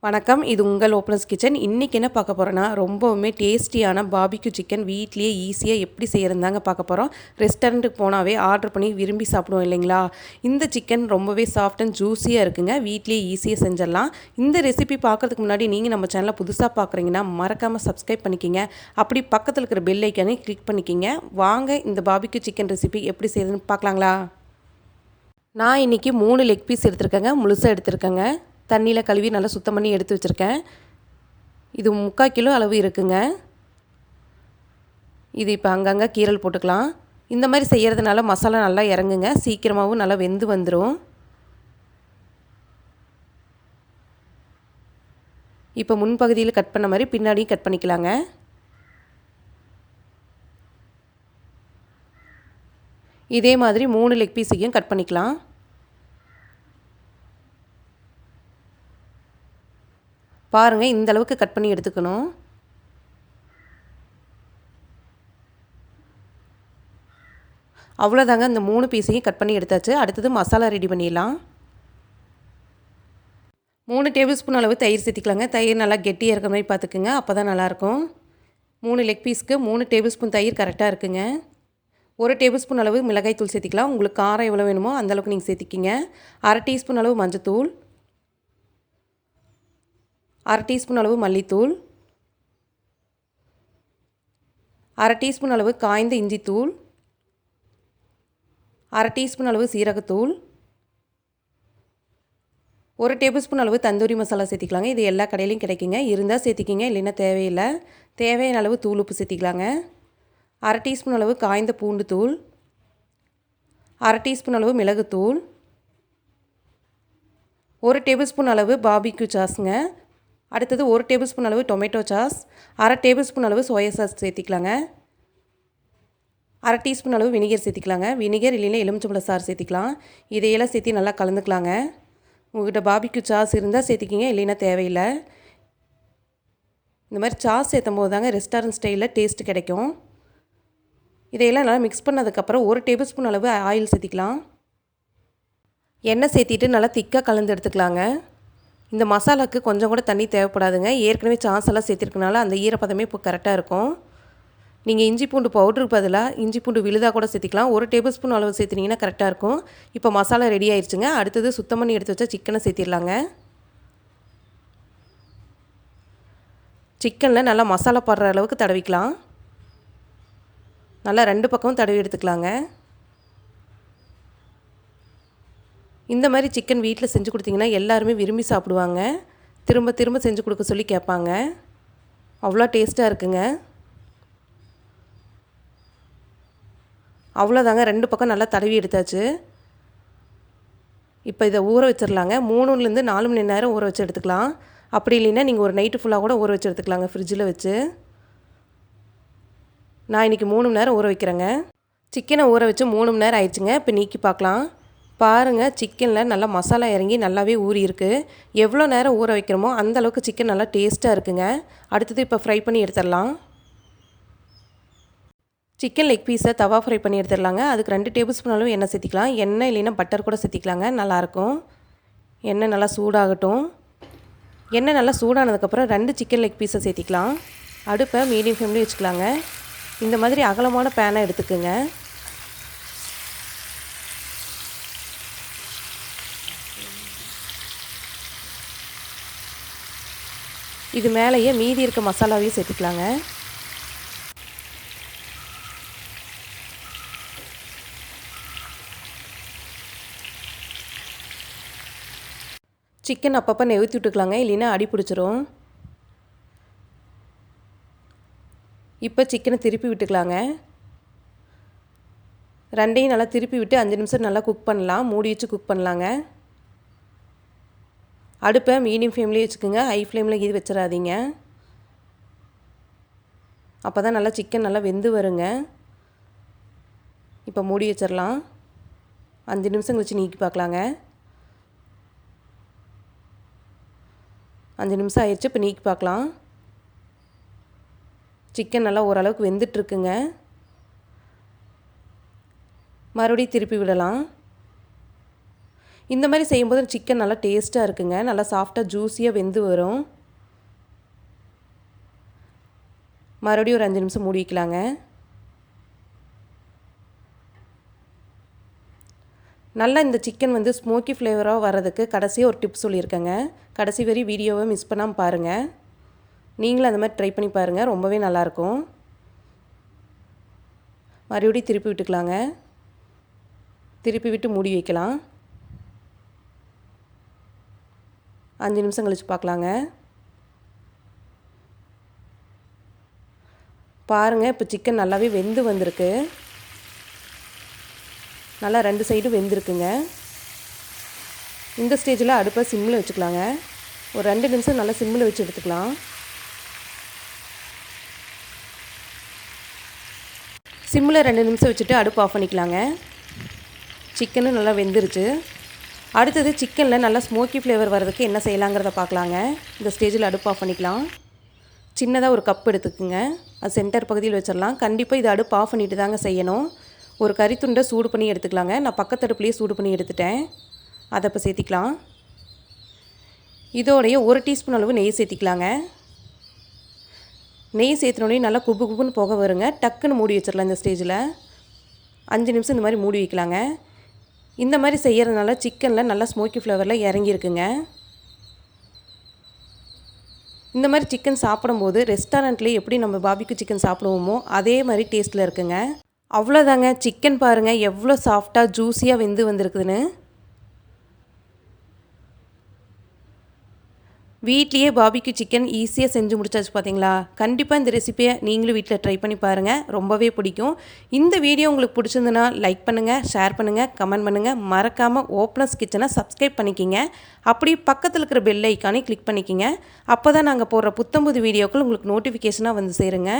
வணக்கம், இது உங்கள் ஓப்பனர்ஸ் கிச்சன். இன்றைக்கி என்ன பார்க்க போகிறோன்னா, ரொம்பவுமே டேஸ்டியான பாபிக்யூ சிக்கன் வீட்லேயே ஈஸியாக எப்படி செய்கிறதாங்க பார்க்க போகிறோம். ரெஸ்டாரண்ட்டுக்கு போனாவே ஆர்டர் பண்ணி விரும்பி சாப்பிடுவோம் இல்லைங்களா? இந்த சிக்கன் ரொம்பவே சாஃப்ட் அண்ட் ஜூஸியாக இருக்குங்க. வீட்லேயே ஈஸியாக செஞ்சிடலாம். இந்த ரெசிபி பார்க்குறதுக்கு முன்னாடி நீங்கள் நம்ம சேனலை புதுசாக பார்க்குறீங்கன்னா மறக்காமல் சப்ஸ்கிரைப் பண்ணிக்கிங்க. அப்படி பக்கத்தில் இருக்கிற பெல் ஐக்கானே கிளிக் பண்ணிக்கிங்க. வாங்க இந்த பாபிக்யூ சிக்கன் ரெசிபி எப்படி செய்யுதுன்னு பார்க்கலாங்களா? நான் இன்றைக்கி 3 லெக் பீஸ் எடுத்திருக்கேங்க. முழுசாக எடுத்திருக்கேங்க. தண்ணியில் கழுவி நல்லா சுத்தம் பண்ணி எடுத்து வச்சுருக்கேன். இது 3/4 கிலோ அளவு இருக்குங்க. இது இப்போ அங்கங்கே கீரல் போட்டுக்கலாம். இந்த மாதிரி செய்கிறதுனால மசாலா நல்லா இறங்குங்க. சீக்கிரமாகவும் நல்லா வெந்து வந்துடும். இப்போ முன்பகுதியில் கட் பண்ண மாதிரி பின்னாடியும் கட் பண்ணிக்கலாங்க. இதே மாதிரி 3 லெக் பீஸையும் கட் பண்ணிக்கலாம். பாருங்கள், இந்த அளவுக்கு கட் பண்ணி எடுத்துக்கணும். அவ்வளோதாங்க, இந்த 3 பீஸையும் கட் பண்ணி எடுத்தாச்சு. அடுத்தது மசாலா ரெடி பண்ணிடலாம். 3 டேபிள் ஸ்பூன் அளவு தயிர் சேர்த்திக்கலாங்க. தயிர் நல்லா கெட்டியாக இருக்கிற மாதிரி பார்த்துக்குங்க, அப்போ தான் நல்லாயிருக்கும். 3 லெக் பீஸ்க்கு 3 டேபிள் ஸ்பூன் தயிர் கரெக்டாக இருக்குங்க. 1 டேபிள் ஸ்பூன் அளவு மிளகாய் தூள் சேர்த்திக்கலாம். உங்களுக்கு காரம் எவ்வளோ வேணுமோ அந்தளவுக்கு நீங்கள் சேர்த்திக்கிங்க. 1/2 டீஸ்பூன் அளவு மஞ்சத்தூள், 1/2 டீஸ்பூன் அளவு மல்லித்தூள், 1/2 டீஸ்பூன் அளவு காய்ந்த இஞ்சித்தூள், 1/2 டீஸ்பூன் அளவு சீரகத்தூள், 1 டேபிள் ஸ்பூன் அளவு தந்தூரி மசாலா சேர்த்திக்கலாங்க. இது எல்லா கடையிலையும் கிடைக்குங்க. இருந்தால் சேர்த்திக்கிங்க, இல்லைன்னா தேவையில்லை. தேவையான அளவு தூள் உப்பு சேர்த்திக்கலாங்க. 1/2 டீஸ்பூன் அளவு காய்ந்த பூண்டு தூள், 1/2 டீஸ்பூன் அளவு மிளகுத்தூள், 1 டேபிள் ஸ்பூன் அளவு பாபிக்யூ சாஸுங்க. அடுத்தது 1 டேபிள் ஸ்பூன் அளவு டொமேட்டோ சாஸ், 1/2 டேபிள் ஸ்பூன் அளவு சோயா சாஸ் சேர்த்திக்கலாங்க. 1/2 டீஸ்பூன் அளவு வினிகர் சேர்த்திக்கலாங்க. வினிகர் இல்லைன்னா எலுமிச்சம்பழம் சாறு சேர்த்திக்கலாம். இதையெல்லாம் சேர்த்து நல்லா கலந்துக்கலாங்க. உங்கள்கிட்ட பாபிக்யூ சாஸ் இருந்தால் சேர்த்திக்கிங்க, இல்லைன்னா தேவையில்லை. இந்த மாதிரி சாஸ் சேர்த்தும் போது தாங்க ரெஸ்டாரண்ட் ஸ்டைலில் டேஸ்ட்டு கிடைக்கும். இதையெல்லாம் நல்லா மிக்ஸ் பண்ணதுக்கப்புறம் 1 டேபிள் ஸ்பூன் அளவு ஆயில் சேர்த்திக்கலாம். எண்ணெய் சேர்த்திட்டு நல்லா திக்காக கலந்து எடுத்துக்கலாங்க. இந்த மசாலாவுக்கு கொஞ்சம் கூட தண்ணி தேவைப்படாதுங்க. ஏற்கனவே சாஸ் எல்லாம் சேர்த்திருக்கனால அந்த ஈரப்பதமே இப்போ கரெக்டாக இருக்கும். நீங்கள் இஞ்சி பூண்டு பவுடருக்கு பதிலாக இஞ்சி பூண்டு விழுதாக கூட சேர்த்திக்கலாம். 1 டேபிள் ஸ்பூன் அளவு சேர்த்தினீங்கன்னா கரெக்டாக இருக்கும். இப்போ மசாலா ரெடி ஆயிடுச்சுங்க. அடுத்தது சுத்தம் பண்ணி எடுத்து வச்சா சிக்கனை சேர்த்திடலாங்க. சிக்கனில் நல்லா மசாலா படுற அளவுக்கு தடவிக்கலாம். நல்லா 2 பக்கமும் தடவி எடுத்துக்கலாங்க. இந்த மாதிரி சிக்கன் வீட்டில் செஞ்சு கொடுத்தீங்கன்னா எல்லாருமே விரும்பி சாப்பிடுவாங்க. திரும்ப திரும்ப செஞ்சு கொடுக்க சொல்லி கேட்பாங்க. அவ்வளோ டேஸ்ட்டாக இருக்குங்க. அவ்வளோதாங்க, 2 பக்கம் நல்லா தடவி எடுத்தாச்சு. இப்போ இதை ஊற வச்சிடலாங்க. 3லேருந்து 4 மணி நேரம் ஊற வச்சு எடுத்துக்கலாம். அப்படி இல்லைன்னா நீங்கள் ஒரு நைட்டு ஃபுல்லாக கூட ஊற வச்சு எடுத்துக்கலாங்க ஃப்ரிட்ஜில் வச்சு. நான் இன்றைக்கி 3 மணி நேரம் ஊற வைக்கிறேங்க. சிக்கனை ஊற வச்சு 3 மணி நேரம் ஆயிடுச்சுங்க. இப்போ நீக்கி பார்க்கலாம். பாருங்கள், சிக்கனில் நல்லா மசாலா இறங்கி நல்லாவே ஊறி இருக்குது. எவ்வளோ நேரம் ஊற வைக்கிறோமோ அந்த அளவுக்கு சிக்கன் நல்லா டேஸ்ட்டாக இருக்குங்க. அடுத்தது இப்போ ஃப்ரை பண்ணி எடுத்துடலாம். சிக்கன் லெக் பீஸை தவா ஃப்ரை பண்ணி எடுத்துடலாங்க. அதுக்கு 2 டேபிள் ஸ்பூன் அளவு எண்ணெய் சேர்த்திக்கலாம். எண்ணெய் இல்லைன்னா பட்டர் கூட சேர்த்திக்கலாங்க, நல்லாயிருக்கும். எண்ணெய் நல்லா சூடாகட்டும். எண்ணெய் நல்லா சூடானதுக்கப்புறம் 2 சிக்கன் லெக் பீஸை சேர்த்திக்கலாம். அடுப்பை மீடியம் ஃப்ளேம்லேயே வச்சுக்கலாங்க. இந்த மாதிரி அகலமான பேனை எடுத்துக்கோங்க. இது மேலேயே மீதி இருக்க மசாலாவையும் சேர்த்துக்கலாங்க. சிக்கன் அப்பப்போ நெவுத்தி விட்டுக்கலாங்க, இல்லைன்னா அடி பிடிச்சிரும். இப்போ சிக்கனை திருப்பி விட்டுக்கலாங்க. 2யும் நல்லா திருப்பி விட்டு 5 நிமிஷம் நல்லா குக் பண்ணலாம். மூடி வச்சு குக் பண்ணலாங்க. அடுப்பை மீடியம் ஃப்ளேம்லேயே வச்சுக்கோங்க. ஹை ஃப்ளேமில் இது வச்சிடாதீங்க. அப்போ தான் நல்லா சிக்கன் நல்லா வெந்து வருங்க. இப்போ மூடி வச்சிடலாம். 5 நிமிஷம் கழிச்சு நீக்கி பார்க்கலாங்க. 5 நிமிஷம் ஆயிடுச்சு. இப்போ நீக்கி பார்க்கலாம். சிக்கன் நல்லா ஓரளவுக்கு வெந்துட்டுருக்குங்க. மறுபடியும் திருப்பி விடலாம். இந்த மாதிரி செய்யும்போது சிக்கன் நல்லா டேஸ்ட்டாக இருக்குங்க. நல்லா சாஃப்டாக ஜூஸியாக வெந்து வரும். மறுபடியும் ஒரு 5 நிமிஷம் மூடி வைக்கலாங்க. நல்லா இந்த சிக்கன் வந்து ஸ்மோக்கி ஃப்ளேவராக வர்றதுக்கு கடைசியாக ஒரு டிப் சொல்லியிருக்கேங்க. கடைசி வரை வீடியோவை மிஸ் பண்ணாமல் பாருங்கள். நீங்களும் அந்த மாதிரி ட்ரை பண்ணி பாருங்கள், ரொம்பவே நல்லாயிருக்கும். மறுபடியும் திருப்பி விட்டுக்கலாங்க. திருப்பி விட்டு மூடி வைக்கலாம். 5 நிமிஷம் கழித்து பார்க்கலாங்க. பாருங்கள், இப்போ சிக்கன் நல்லாவே வெந்து வந்திருக்கு. நல்லா 2 சைடும் வெந்திருக்குங்க. இந்த ஸ்டேஜில் அடுப்பை சிம்மில் வச்சுக்கலாங்க. ஒரு 2 நிமிஷம் நல்லா சிம்மில் வச்சு எடுத்துக்கலாம். சிம்மில் 2 நிமிஷம் வச்சுட்டு அடுப்பு ஆஃப் பண்ணிக்கலாங்க. சிக்கனும் நல்லா வெந்துருச்சு. அடுத்தது சிக்கனில் நல்லா ஸ்மோக்கி ஃப்ளேவர் வர்றதுக்கு என்ன செய்யலாங்கிறத பார்க்கலாங்க. இந்த ஸ்டேஜில் அடுப்பு ஆஃப் பண்ணிக்கலாம். சின்னதாக ஒரு கப் எடுத்துக்குங்க. அது சென்டர் பகுதியில் வச்சிடலாம். கண்டிப்பாக இது அடுப்பு ஆஃப் பண்ணிட்டு தாங்க செய்யணும். ஒரு கறித்துண்டை சூடு பண்ணி எடுத்துக்கலாங்க. நான் பக்கத்து அடுப்புலேயே சூடு பண்ணி எடுத்துட்டேன். அதை இப்போ சேர்த்திக்கலாம். இதோடைய 1 டீஸ்பூன் அளவு நெய் சேர்த்திக்கலாங்க. நெய் சேர்த்தினோடனே நல்லா குபு குபுன்னு போக வருங்க. டக்குன்னு மூடி வச்சிடலாம். இந்த ஸ்டேஜில் 5 நிமிஷம் இந்த மாதிரி மூடி வைக்கலாங்க. இந்த மாதிரி செய்கிறதுனால சிக்கனில் நல்லா ஸ்மோக்கி ஃப்ளேவரில் இறங்கியிருக்குங்க. இந்த மாதிரி சிக்கன் சாப்பிடும்போது ரெஸ்டாரண்ட்லேயே எப்படி நம்ம பாபிக்யூ சிக்கன் சாப்பிடுவோமோ அதே மாதிரி டேஸ்ட்டில் இருக்குங்க. அவ்வளோதாங்க. சிக்கன் பாருங்கள் எவ்வளோ சாஃப்டாக ஜூஸியாக வெந்து வந்திருக்குதுன்னு. வீட்லேயே பாபிக்யூ சிக்கன் ஈஸியாக செஞ்சு முடிச்சாச்சு பார்த்தீங்களா? கண்டிப்பாக இந்த ரெசிபியை நீங்களும் வீட்டில் ட்ரை பண்ணி பாருங்கள், ரொம்பவே பிடிக்கும். இந்த வீடியோ உங்களுக்கு பிடிச்சிருந்துன்னா லைக் பண்ணுங்கள், ஷேர் பண்ணுங்கள், கமெண்ட் பண்ணுங்கள். மறக்காமல் ஓப்பனர்ஸ் கிச்சனை சப்ஸ்கிரைப் பண்ணிக்கிங்க. அப்படி பக்கத்தில் இருக்கிற பெல் ஐக்கானே கிளிக் பண்ணிக்கிங்க. அப்போ தான் நாங்கள் போடுற புத்தம்புது வீடியோக்கள் உங்களுக்கு நோட்டிஃபிகேஷனாக வந்து சேருங்க.